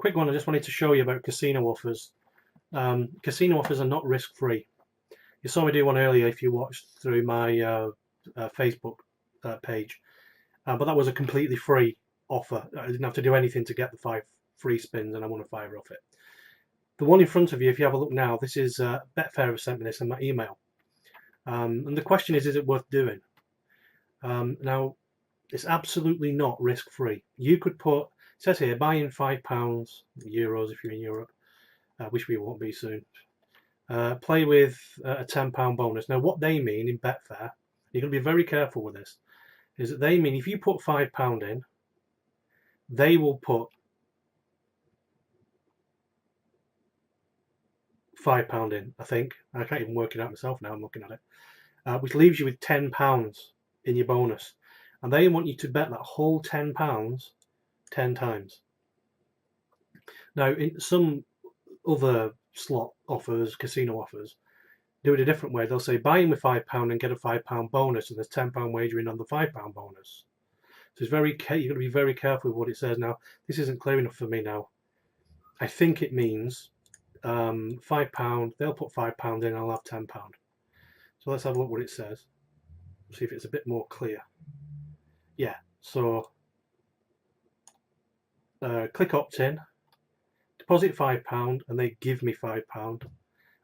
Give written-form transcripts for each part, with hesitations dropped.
quick one. I just wanted to show you about casino offers. Casino offers are not risk-free. You saw me do one earlier if you watched through my Facebook page, but that was a completely free offer. I didn't have to do anything to get the 5 free spins, and I won a £5 off it. The one in front of you, if you have a look now, this is Betfair have sent me this in my email, and the question is it worth doing? Now, it's absolutely not risk-free. You could put, it says here, buy in £5, euros if you're in Europe. I wish we won't be soon. Play with a £10 bonus. Now, what they mean in Betfair, you're going to be very careful with this, is that they mean if you put £5 in, they will put £5 in, I think. I can't even work it out myself now, I'm looking at it. Which leaves you with £10 in your bonus. And they want you to bet that whole £10 10 times. Now, in some other slot offers, casino offers, do it a different way. They'll say buy in with £5 and get a £5 bonus, and there's £10 wagering on the £5 bonus. So it's you've got to be very careful with what it says. Now, this isn't clear enough for me now. I think it means £5. They'll put £5 in, I'll have £10. So let's have a look what it says. See if it's a bit more clear. Yeah. So click opt-in. Deposit £5 and they give me £5,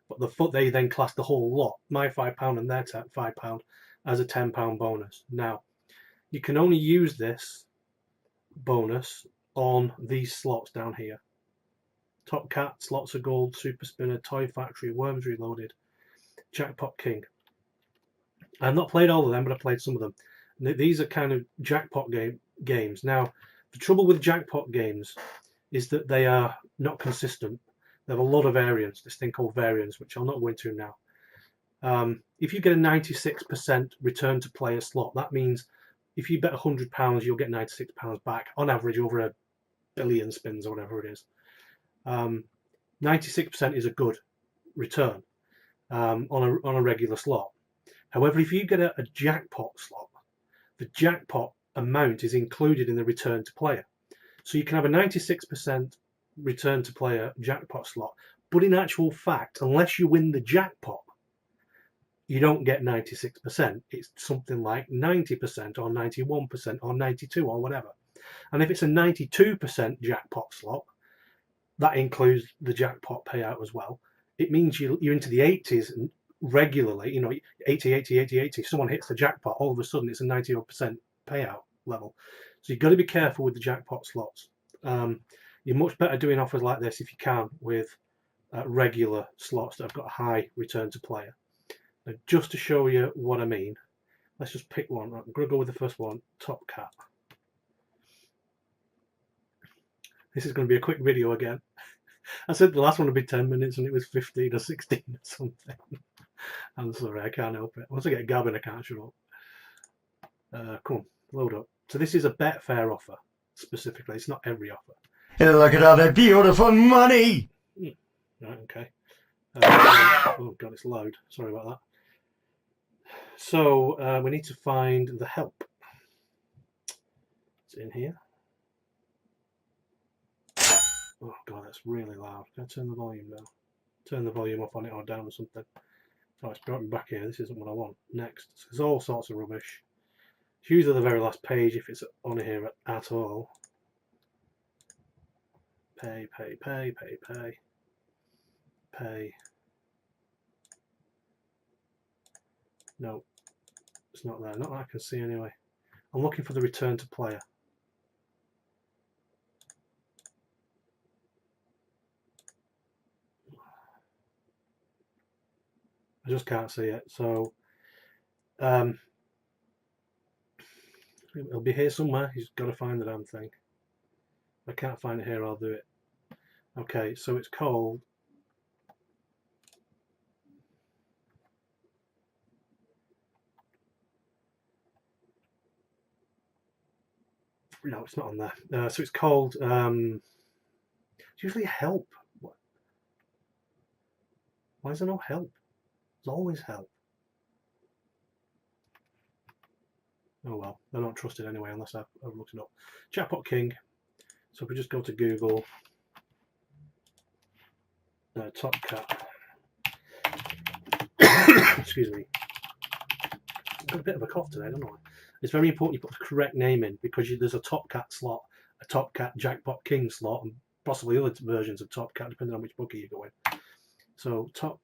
but they then class the whole lot, my £5 and their £5, as a £10 bonus. Now, you can only use this bonus on these slots down here: Top Cat, Slots of Gold, Super Spinner, Toy Factory, Worms Reloaded, Jackpot King. I've not played all of them, but I've played some of them. These are kind of jackpot games. Now, the trouble with jackpot games is that they are not consistent. They have a lot of variance, this thing called variance, which I'll not go into now. If you get a 96% return to play a slot, that means if you bet £100, you'll get £96 back, on average over a billion spins or whatever it is. 96% is a good return on a regular slot. However, if you get a jackpot slot, the jackpot amount is included in the return to player. So you can have a 96% return to player jackpot slot, but in actual fact, unless you win the jackpot, you don't get 96%. It's something like 90% or 91% or 92 or whatever. And if it's a 92% jackpot slot, that includes the jackpot payout as well. It means you're into the 80s regularly, 80, 80, 80, 80. Someone hits the jackpot, all of a sudden it's a 90% payout level. So you've got to be careful with the jackpot slots. You're much better doing offers like this if you can with regular slots that have got a high return to player. Now, just to show you what I mean, let's just pick one. I'm going to go with the first one, Top Cat. This is going to be a quick video again. I said the last one would be 10 minutes and it was 15 or 16 or something. I'm sorry, I can't help it. Once I get gabbing, I can't shut up. Come on, load up. So this is a Betfair offer, specifically. It's not every offer. And look at all that beautiful money! Right, okay. Oh God, it's loud. Sorry about that. So we need to find the help. It's in here. Oh God, that's really loud. Can I turn the volume down? Turn the volume up on it or down or something. Oh, it's brought me back here. This isn't what I want. Next. There's all sorts of rubbish. It's usually the very last page if it's on here at all. Pay, pay, pay, pay, pay. Pay. No, it's not there. Not that I can see anyway. I'm looking for the return to player. I just can't see it. So it'll be here somewhere. He's got to find the damn thing. If I can't find it here, I'll do it. Okay, so it's called no, it's not on there. So it's called it's usually help. What? Why is there no help? There's always help. Oh well, I don't trust it anyway unless I've looked it up. Jackpot King. So if we just go to Google, Top Cat. Excuse me. I've got a bit of a cough today, don't I? It's very important you put the correct name in because there's a Top Cat slot, a Top Cat Jackpot King slot, and possibly other versions of Top Cat depending on which bookie you go in. So Top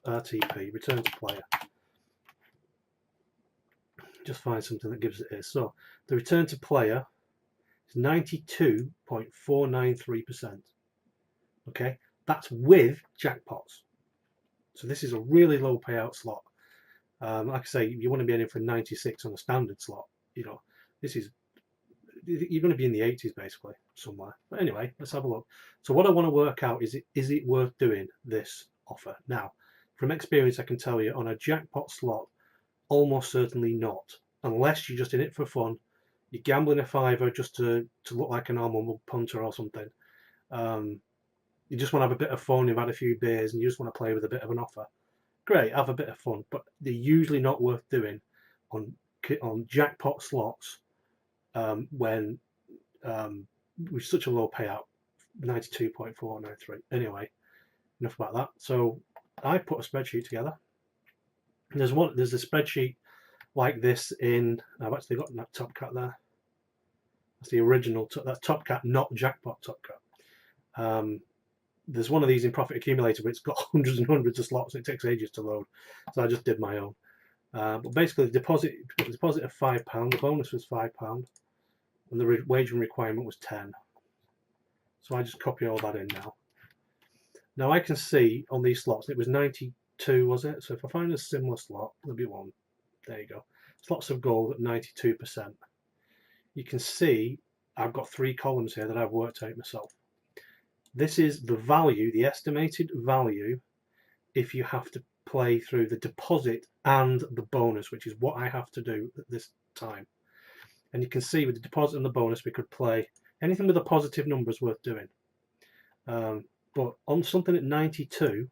RTP, return to player. Just find something that gives it is. So the return to player is 92.493%. Okay, that's with jackpots. So this is a really low payout slot. Like I say, you want to be in for 96 on a standard slot. You know, this is, you're going to be in the 80s basically somewhere. But anyway, let's have a look. So what I want to work out is it worth doing this offer? Now, from experience, I can tell you on a jackpot slot, almost certainly not, unless you're just in it for fun. You're gambling a fiver just to look like a normal punter or something. You just want to have a bit of fun. You've had a few beers and you just want to play with a bit of an offer. Great, have a bit of fun, but they're usually not worth doing on jackpot slots when with such a low payout, 92.493. Anyway, enough about that. So I put a spreadsheet together. There's a spreadsheet like this in. I've actually got that Top Cat there. That's the original. That's Top Cat, not Jackpot Top Cat. There's one of these in Profit Accumulator, but it's got hundreds and hundreds of slots. It takes ages to load, so I just did my own. But basically, the deposit of £5. The bonus was £5, and the wagering requirement was 10. So I just copy all that in now. Now I can see on these slots it was 92, was it? So if I find a similar slot, there'll be one. There you go. Slots of gold at 92%. You can see I've got 3 columns here that I've worked out myself. This is the value, the estimated value, if you have to play through the deposit and the bonus, which is what I have to do at this time. And you can see with the deposit and the bonus, we could play anything with a positive number is worth doing. But on something at 92,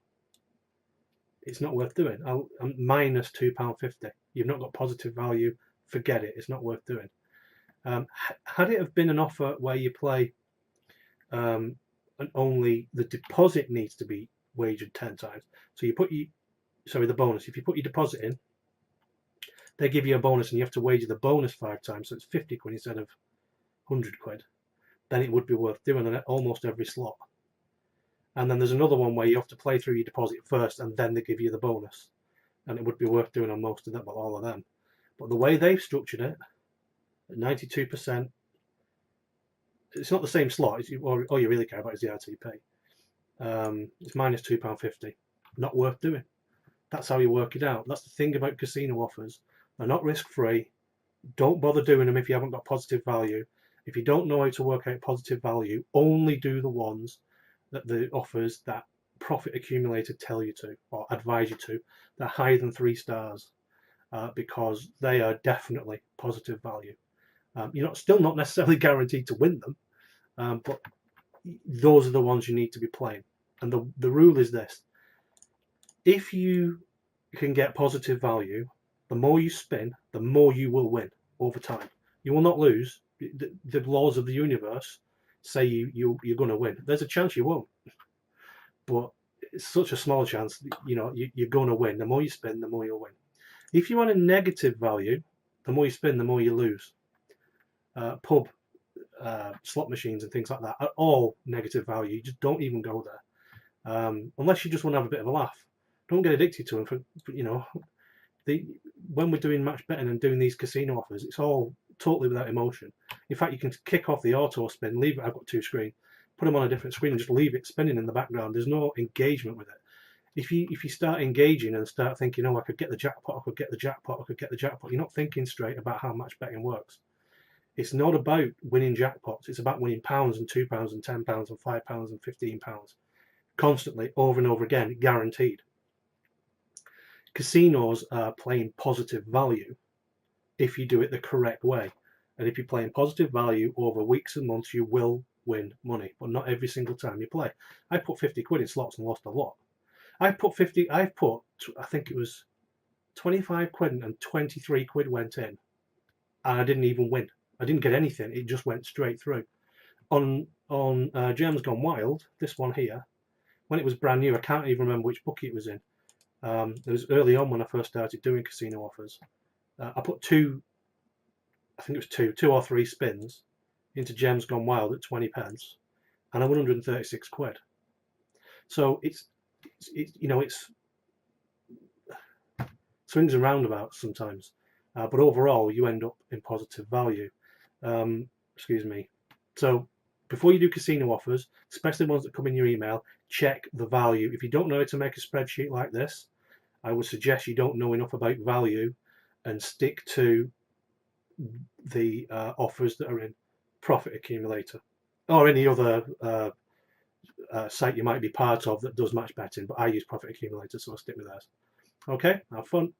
it's not worth doing. I'm minus £2.50. You've not got positive value. Forget it. It's not worth doing. Had it have been an offer where you play and only the deposit needs to be wagered 10 times. So you put the bonus. If you put your deposit in, they give you a bonus and you have to wager the bonus 5 times. So it's 50 quid instead of 100 quid. Then it would be worth doing at almost every slot. And then there's another one where you have to play through your deposit first and then they give you the bonus. And it would be worth doing on most of them, but all of them. But the way they've structured it, at 92%, it's not the same slot. All you really care about is the RTP. It's minus £2.50. Not worth doing. That's how you work it out. That's the thing about casino offers. They're not risk-free. Don't bother doing them if you haven't got positive value. If you don't know how to work out positive value, only do the ones that the offers that Profit Accumulator tell you to or advise you to. They're higher than 3 stars because they are definitely positive value. You're still not necessarily guaranteed to win them, but those are the ones you need to be playing. And the rule is this: if you can get positive value, the more you spin, the more you will win over time. You will not lose. The laws of the universe say you're going to win. There's a chance you won't, but it's such a small chance. You're going to win. The more you spin, the more you'll win. If you want a negative value, the more you spin, the more you lose. Pub slot machines and things like that are all negative value. You just don't even go there unless you just want to have a bit of a laugh. Don't get addicted to them. When we're doing match betting and doing these casino offers, it's all totally without emotion. In fact, you can kick off the auto spin, leave it. I've got 2 screens. Put them on a different screen and just leave it spinning in the background. There's no engagement with it. If you start engaging and start thinking, I could get the jackpot, I could get the jackpot, I could get the jackpot, you're not thinking straight about how match betting works. It's not about winning jackpots. It's about winning pounds and £2 and £10 and £5 and £15 constantly over and over again, guaranteed. Casinos are playing positive value if you do it the correct way. And if you're playing positive value over weeks and months, you will win money, but not every single time you play. I put 50 quid in slots and lost a lot. I think it was 25 quid and 23 quid went in, and I didn't even win. I didn't get anything. It just went straight through. On on Gems Gone Wild, this one here, when it was brand new, I can't even remember which bookie it was in. It was early on when I first started doing casino offers. I put two or three spins into Gems Gone Wild at 20 pence, and I won 136 quid. So it's swings and roundabouts sometimes, but overall you end up in positive value. Excuse me. So before you do casino offers, especially ones that come in your email, check the value. If you don't know how to make a spreadsheet like this, I would suggest you don't know enough about value and stick to the offers that are in Profit Accumulator or any other site you might be part of that does match betting. But I use Profit Accumulator, so I'll stick with theirs. Okay, have fun.